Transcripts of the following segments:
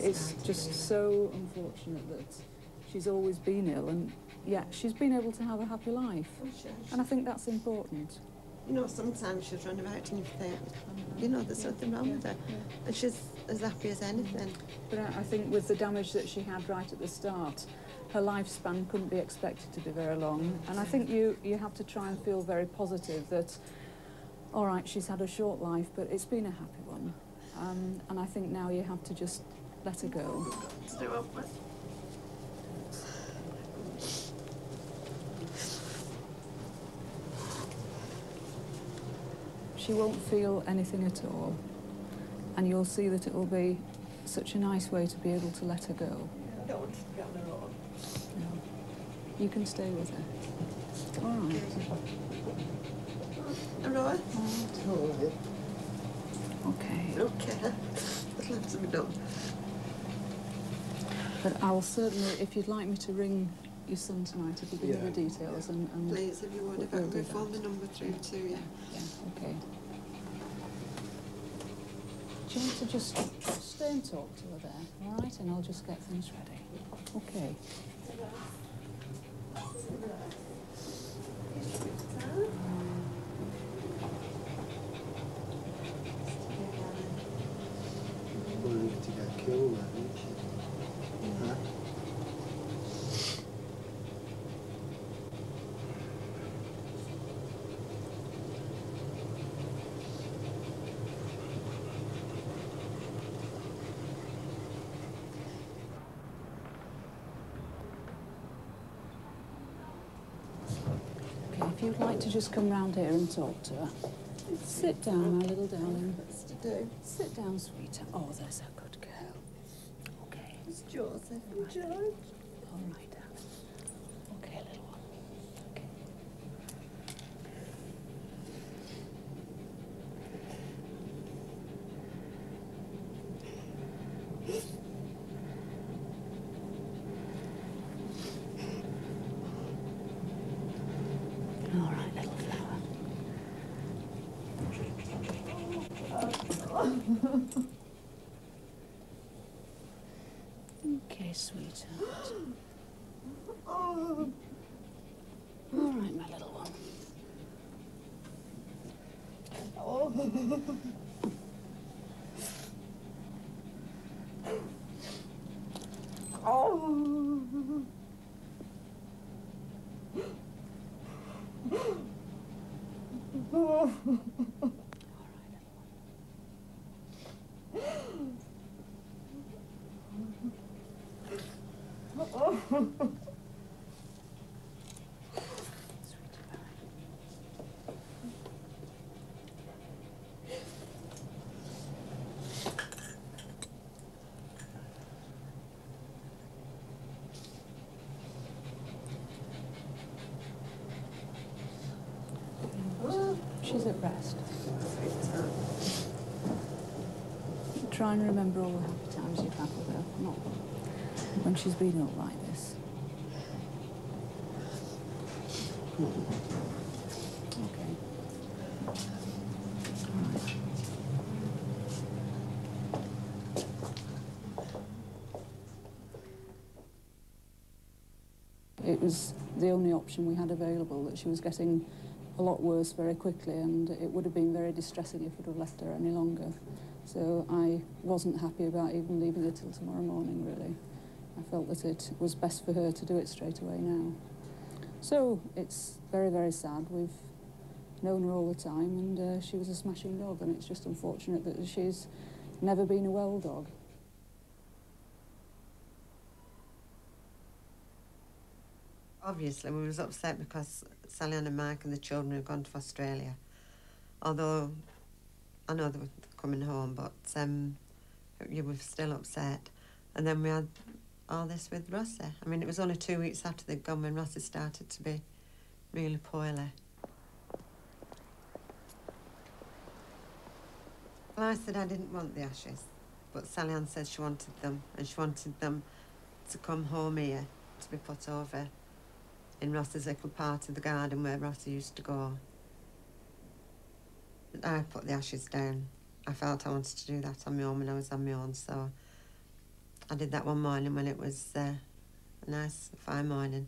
it's just so unfortunate that she's always been ill, and yet she's been able to have a happy life. And I think that's important. You know, sometimes she's run about and you think, you know, there's nothing wrong with her. And she's as happy as anything. But I think with the damage that she had right at the start, her lifespan couldn't be expected to be very long. And I think you have to try and feel very positive that, all right, she's had a short life, but it's been a happy one. And I think now you have to just let her go. She won't feel anything at all, and you'll see that it will be such a nice way to be able to let her go. I don't want to be on her own. No. You can stay with her. All right. All right? Okay. Okay. That'll have to be done. But I'll certainly, if you'd like me to ring your son tonight, if you give me the details and please, if you would, if I could phone the number through to you. Yeah, okay. Do you want to just stay and talk to her there, all right? And I'll just get things ready. Okay. To get killed, I think. Huh? Okay, if you'd like to just come round here and talk to her. Sit down, my little darling. What's to do? Sit down, sweetheart. Oh, there's a good girl. Okay. It's Joseph and George. All right, darling. Okay, little one. Okay. All right, little flower. Okay, sweetheart. All right, my little one. She's at rest. Try and remember all the happy times you've had with her, not when she's been ill like this. Okay. All right. It was the only option we had available, that she was getting a lot worse very quickly, and it would have been very distressing if we'd have left her any longer. So I wasn't happy about even leaving her till tomorrow morning, really. I felt that it was best for her to do it straight away now. So it's very, very sad. We've known her all the time, and she was a smashing dog, and it's just unfortunate that she's never been a well dog. Obviously, we was upset because Sally Ann and Mike and the children had gone to Australia. Although I know they were coming home, but you were still upset. And then we had all this with Rossi. I mean, it was only 2 weeks after they'd gone when Rossi started to be really poorly. Well, I said I didn't want the ashes, but Sally Ann said she wanted them, and she wanted them to come home here to be put over in Rossi's little part of the garden where Rossi used to go. I put the ashes down. I felt I wanted to do that on my own when I was on my own, so I did that one morning when it was a nice, fine morning.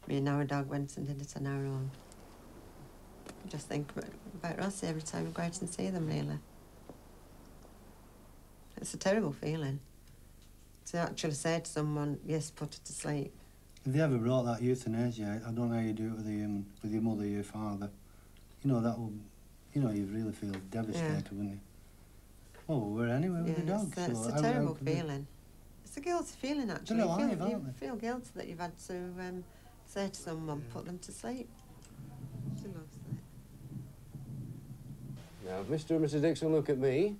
Me and our dog went and did it on our own. I just think about Rossi every time we go out and see them, really. It's a terrible feeling to actually say to someone, yes, put her to sleep. If they ever brought that euthanasia, I don't know how you do it with your mother, your father. You know, that will, you know, you'd really feel devastated, wouldn't you? Well, we're anyway with the dog. It's a terrible feeling. It's a guilty feeling, actually. They're alive, aren't you feel guilty that you've had to say to someone, put them to sleep. She loves it. Now, if Mr. and Mrs. Dixon look at me.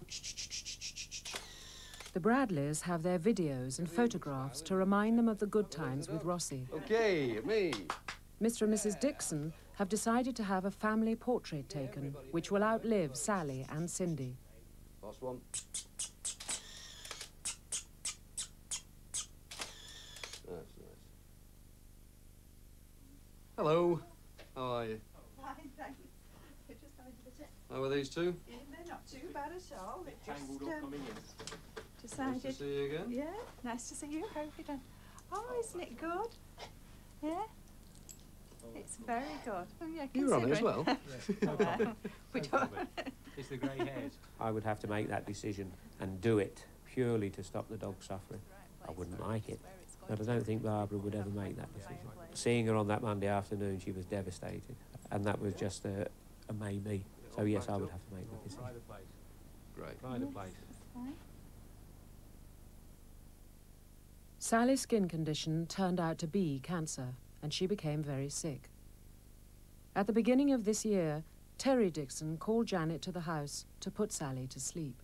The Bradleys have their videos and photographs to remind them of the good times with Rossi. OK, me. Mr. and Mrs. Dixon have decided to have a family portrait taken, which will outlive Sally and Cindy. Last one. That's nice. Hello. How are you? Fine, thanks. We're just having a visit. How are these two? Yeah, they're not too bad at all. It Tangled just up coming in. decided. Nice to see you again. Yeah, nice to see you. How have you done? Oh, isn't it good? Yeah. It's very good. Oh, yeah, You're on it as well. we don't. It's the grey hairs. I would have to make that decision and do it purely to stop the dog suffering. I wouldn't like it, but I don't think Barbara would ever make that decision. Seeing her on that Monday afternoon, she was devastated, and that was just a maybe. So yes, I would have to make the decision. Great. Find a place. Sally's skin condition turned out to be cancer, and she became very sick. At the beginning of this year, Terry Dixon called Janet to the house to put Sally to sleep.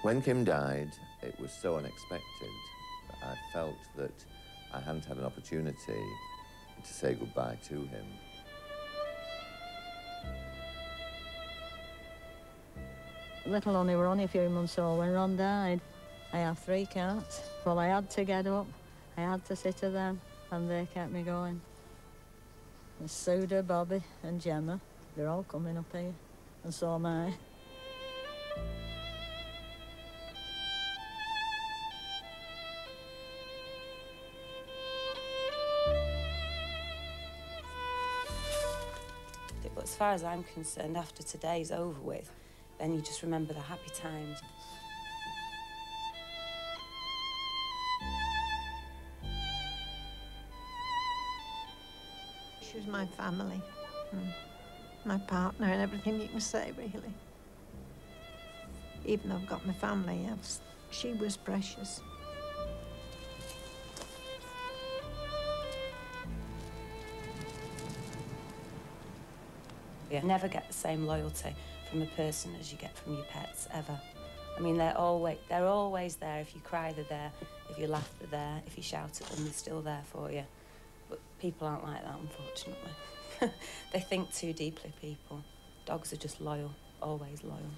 When Kim died, it was so unexpected that I felt that I hadn't had an opportunity to say goodbye to him. Little only were only a few months old when Ron died. I have 3 cats. Well, I had to get up, I had to sit to them, and they kept me going. And Suda, Bobby and Gemma, they're all coming up here, and so am I. But as far as I'm concerned, after today's over with, then you just remember the happy times. She was my family, my partner and everything you can say, really. Even though I've got my family, she was precious. You never get the same loyalty from a person as you get from your pets, ever. I mean, they're always there. If you cry, they're there. If you laugh, they're there. If you shout at them, they're still there for you. But people aren't like that, unfortunately. They think too deeply, people. Dogs are just loyal, always loyal.